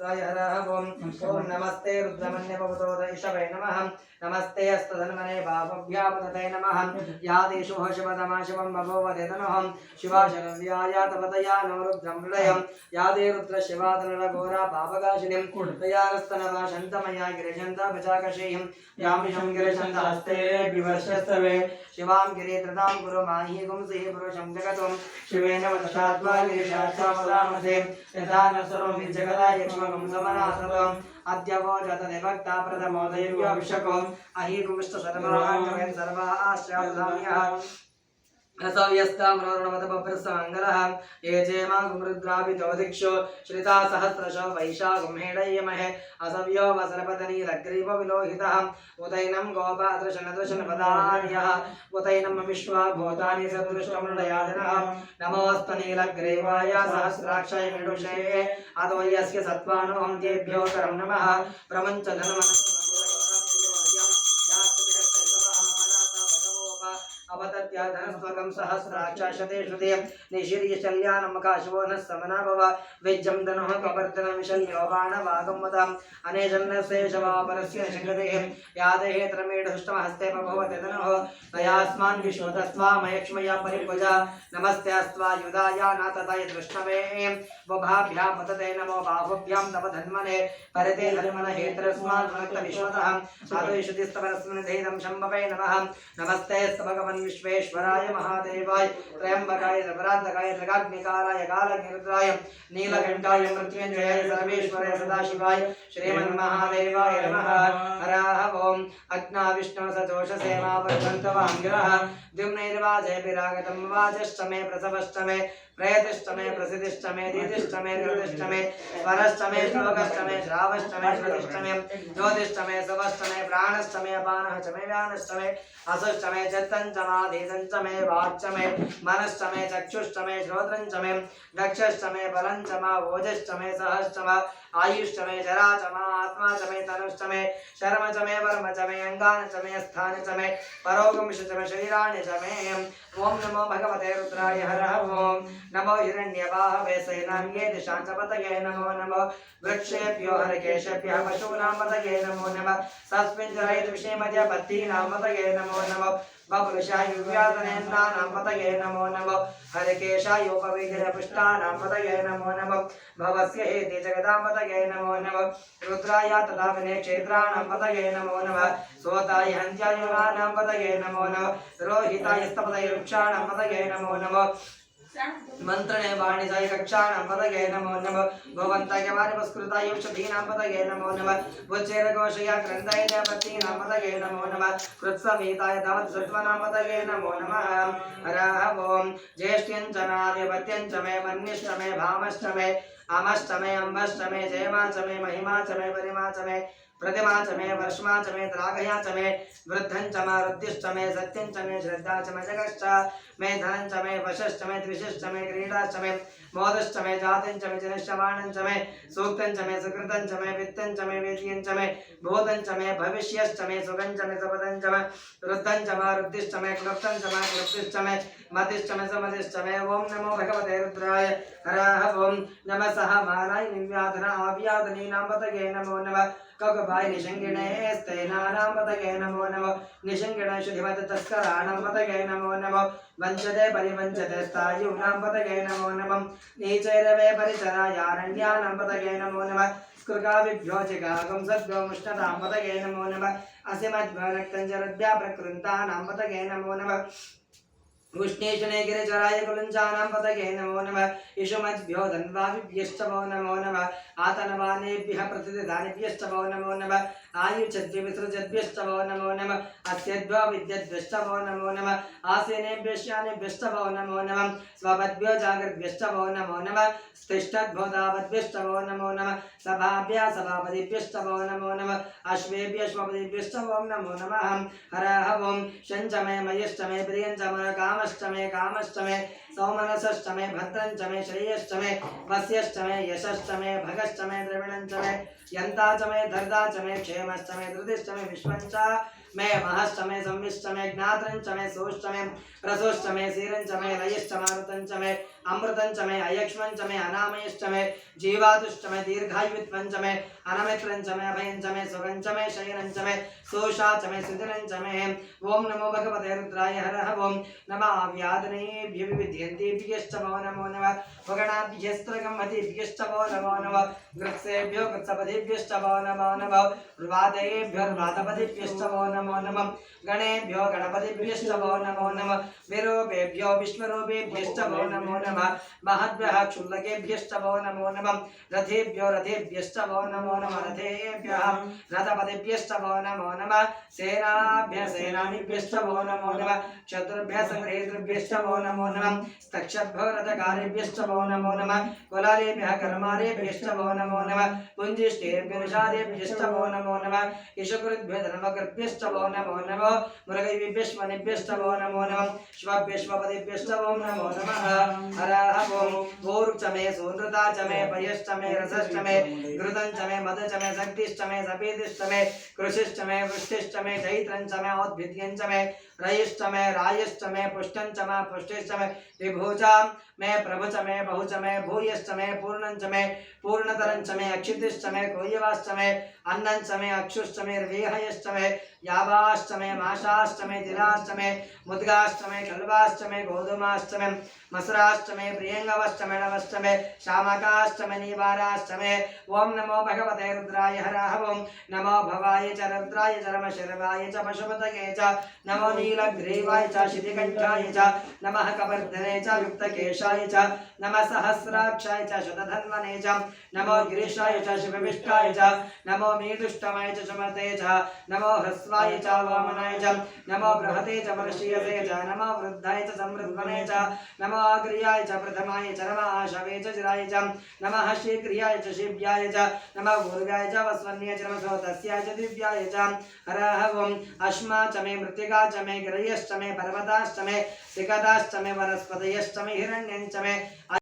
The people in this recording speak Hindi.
रुद्राय हरः ओम नमस्ते रुद्रमन्यवतोदयिषवे नमः नमस्ते अस्तधन्वने भावभ्यापतते नमः यादेषु शिवतमा शिवं भगवते नमः शिवाशरव्याय तपतया नो रुद्रं हृदयं यादे रुद्र शिवातनरघोरा पापकाशिनीं तयानस्तनवा शन्तमया गिरिशन्ता पचाकशीं यामिषं गिरिशन्तहस्ते विवर्षस्तवे शिवां गिरित्रतां कुरु माहि गुंसिः पुरुषं जगतं शिवेन वदशात्मा गिरिशास्त्रमदामसे यथा न सर्वं जगदा यक्ष्मकं समनासतम् अद्य वो जतनिभक्ता प्रथमोदयव्याभिषेकम् अहिगुंष्ट सर्वाङ्गवेन सर्वाः आश्रयाधाम्यः रसव्यस्तामरोणमतपप्रसमङ्गलः ये चेमा गुमरुद्राभितो दिक्षु श्रिता सहस्रशो वैशाखं हेडयमहे असव्यो वसरपतनीलग्रीवविलोहितः उदैनं गोपादृशनदृशनपदार्यः उदैनं विश्वा भूतानि सदृष्टमृडयादिनः नमोऽस्तनीलग्रीवाय सहस्राक्षय मेडुषे अतो यस्य सत्त्वानुहं तेभ्यो करं नमः प्रमञ्च धनमनः अवतत्या धनस्वर्गं सहस्राक्षाशते श्रुते निशीर्यशल्यानमकाशवो नः समना भव वेज्यं धनुः कवर्तनं शल्यो बाणवागमताम् अनेशन्नशेषवापरस्य शङ्कतेः यादेः त्रमेढुष्टमहस्ते बभवते धनुः तयास्मान् विश्वतस्त्वामयक्ष्मया परिभुजा नमस्ते अस्त्वा युधाया नातताय दृष्णवे वभाभ्यां पतते नमो बाहुभ्यां तव धन्मने परते धन्मनहेतरस्मान् विश्वतः आदयशुतिस्तवरस्मिन् धैर्यं शम्भवे नमः नमस्ते भगवन् विश्वेश्वराय महादेवाय त्रयंबकाय जबराधकाय जगाग्निकालाय कालनिरुद्राय नीलकंठाय मृत्युंजयाय सर्वेश्वराय सदाशिवाय श्रीमन्महादेवाय नमः हरः ओम अग्नाविष्णु सजोषसेवा वर्धन्तवाङ्गिरः द्युम्नैर्वाजैर्विरागतं वाजश्चमे प्रसवश्चमे प्रयतिश्चमे प्रसिद्धिश्चमे दीतिश्चमे कृतिश्चमे परश्चमे श्लोकश्चमे श्रावश्चमे श्रुतिश्चमे ज्योतिश्चमे सुवश्चमे प्राणश्चमे अपानः चमे व्यानश्चमे असश्चमे चित्तञ्चमाधीतञ्चमे वाच्चमे मनश्चमे चक्षुश्चमे श्रोत्रञ्चमे दक्षश्चमे बलञ्चमा ओजश्चमे सहश्चम आयुश्चमे जराचमा आत्माचमे तनुश्चमे शर्मचमे वर्मचमे अङ्गानचमे स्थानचमे परोगंशचमे शरीराण्यचमे ओम नमो भगवते रुद्राय हरः ओम नमो हिरण्यवाहवे सेनान्ये दिशांचपतये नमो नमो वृक्षेभ्यो हरकेशेभ्यः पशूनां पतये नमो नमः सस्मिञ्जरहित विषयमध्य पत्तीनां पतये नमो नमो बपुरुषाय व्याधनेन्द्राणां पतये नमो नमो हरकेशाय उपवेदिरपुष्टानां पतये नमो नमो भवस्य हेते जगदां पतये नमो नमो रुद्राय तथा विनयक्षेत्राणां पतये नमो नमः सोताय हन्त्यायुनानां पतये नमो नमो रोहिताय स्तपतये वृक्षाणां पतये नमो नमो मंत्रणे वाणिजाय कक्षाणां पतये नमो नमः भवन्ताय वारिवस्कृताय औषधीनां पतये नमो नमः उच्चैरघोषया ग्रन्थाय पत्नीनां पतये नमो नमः कृत्समेताय धावत सत्त्वानां पतये नमो नमः हरः ओम ज्येष्ठ्यं च नादिपत्यं च मे मन्यश्च मे भामश्च मे अमश्च मे अम्बश्च मे जयमा च मे महिमा च मे परिमा च मे प्रतिमा च मे वर्ष्मा च मे द्रागया च मे वृद्धं च मे रुद्धिश्च मे सत्यं च मे श्रद्धा च मे जगश्च मे धनं च मे वशश्च मे द्विषश्च मे क्रीडाश्च मे मोदश्च मे जातं च मे जनश्च वाणं च मे सूक्तं च मे सुकृतं च मे वित्तं च मे वेद्यं च मे भूतं च मे भविष्यश्च मे सुगं च मे सपदं च मे वृद्धं च मे रुद्धिश्च मे क्लुप्तं च मे क्लुप्तिश्च मे मतिश्च मे समतिश्च मे ओम नमो भगवते रुद्राय हरः ओम नमः मानाय निव्याधना आव्याधनीनां पतये नमो नमः कगबाय निशंगिणे स्तेनानां पतये नमो नमः निशंगिणे शुद्धिमत तस्कराणां पतये नमो नमः वंचते परिवंचते स्थायूनां पतये नमो नमः नीचैरवे परिचरायारण्यानां पतये नमो नमः स्कृगाविभ्यो जिगागं सद्भ्यो मुष्णतां पतये नमो नमः असिमद्भरक्तञ्जरद्भ्या प्रकृन्तानां पतये नमो नमः उष्णेशने गिरिचराय कुलञ्चानां पतये नमो नमः इषुमद्भ्यो धन्वाभिभ्यश्च वो नमो नमः आतनवानेभ्यः प्रतिदानेभ्यश्च वो नमो नमः आयुच्छद्विसृजद्भ्यश्च वो नमो नमः अस्यद्भ्यो विद्यद्भ्यश्च वो नमो नमः आसेनेभ्यश्चानेभ्यश्च वो नमो नमः स्वपद्भ्यो जागृद्भ्यश्च वो नमो नमः स्तिष्ठद्भ्यो दावद्भ्यश्च वो नमो नमः सभाभ्यः सभापतिभ्यश्च वो नमो नमः अश्वेभ्यश्वपतिभ्यश्च वो नमो नमः हरः ओम शञ्च मे मयश्च मे प्रियञ्च मे कामश्च मे सौमनसश्च मे भद्रञ्च मे श्रेयश्च मे वस्यश्च मे यशश्च मे भगश्च मे द्रविणञ्च मे यन्ता च मे धर्ता च मे क्षेमश्च मे धृतिश्च मे विश्वञ्च मे महश्च मे संविश्च मे ज्ञात्रञ्च मे सोश्च मे रसोश्च मे सीरञ्च मे लयश्च मारुतञ्च मे अमृतञ्च मे अयक्ष्मञ्च मे अनामयश्च मे जीवातुश्च मे दीर्घायुत्वञ्च मे अनमित्रञ्च मे अभयञ्च मे सुगञ्च मे शयनञ्च मे सोषा च मे सुजनञ्च मे ओम नमो भगवते रुद्राय हरः ओम नमः व्याधनेभ्यो विविध्यन्तेभ्यश्च वो नमो नमः वगणाभ्यस्त्रगमहतिभ्यश्च वो नमो नमः गृत्सेभ्यो गृत्सपतिभ्यश्च वो नमो नमः रुवातेभ्यो रुवातपतिभ्यश्च वो नमो नमः गणेभ्यो गणपतिभ्यश्च वो नमो नमः विरूपेभ्यो विश्वरूपेभ्यश्च वो नमो नमः महद्भ्यः क्षुल्लकेभ्यश्च वो नमो नमः रथेभ्यो रथेभ्यश्च वो नमो नमः रथेभ्यः रथपतिभ्यश्च वो नमो नमः सेनाभ्यः सेनानिभ्यश्च वो नमो नमः शत्रुभ्यः संहृतृभ्यश्च वो नमो नमः स्तक्षद्भ्यो रथकारेभ्यश्च वो नमो नमः कुलालेभ्यः कर्मारेभ्यश्च वो नमो नमः पुञ्जिष्ठेभ्यः वो नमो नमः ईशकृद्भ्यो धर्मकृभ्यश्च वो नमो नमः मृगैभ्यश्वनिभ्यश्च वो नमो नमः श्वभ्यश्वपतिभ्यश्च वो नमो नमः हरः ओम भूर्च मे सोनृता च मे पयश्च मे रसश्च मे घृतं च मे मद च मे शक्तिश्च मे सपेतिश्च मे कृषिश्च मे वृष्टिश्च मे चैत्रं च मे औद्भिद्यं च मे रयिश्च मे रायश्च मे पुष्टं च मे पुष्टिश्च मे विभूचा मे प्रभु च मे बहु च मे भूयश्च मे पूर्णं च मे पूर्णतरं च मे अक्षितिश्च मे कोयवाश्च मे अन्नं च मे अक्षुश्च मे वेहयश्च मे यावाश्च मे माशाश्च मे तिलाश्च मे मुद्गाश्च मे कल्वाश्च मे गोधूमाश्च मे मसुराश्च मे प्रियंगवश्च मे नवश्च मे शामकाश्च मे निवाराश्च मे ओम नमो भगवते रुद्राय हरः ओम नमो भवाय च रुद्राय च रमशर्वाय च पशुपतये च नमो नीलग्रीवाय च शितिकण्ठाय च नमः कपर्धने च युक्तकेशाय च नमः सहस्राक्षाय च शतधन्वने च नमो गिरीशाय च शिवविष्टाय च नमो मीदुष्टमाय च सुमते च नमो ह्रस्वाय च वामनाय च नमो बृहते च वर्षीयसे च नमो वृद्धाय च समृद्धने च नमो अग्र्याय च प्रथमाय च नमः आशवे च चिराय च नमः शीघ्रियाय च शिव्याय च नमः पूर्व्याय च वस्वन्याय च नमः स्रोतस्याय च दिव्याय च हरः ओम अश्मा च मे मृत्तिका च मे गिरयश्च मे पर्वताश्च मे सिकताश्च मे वनस्पतयश्च मे हिरण्यं च मे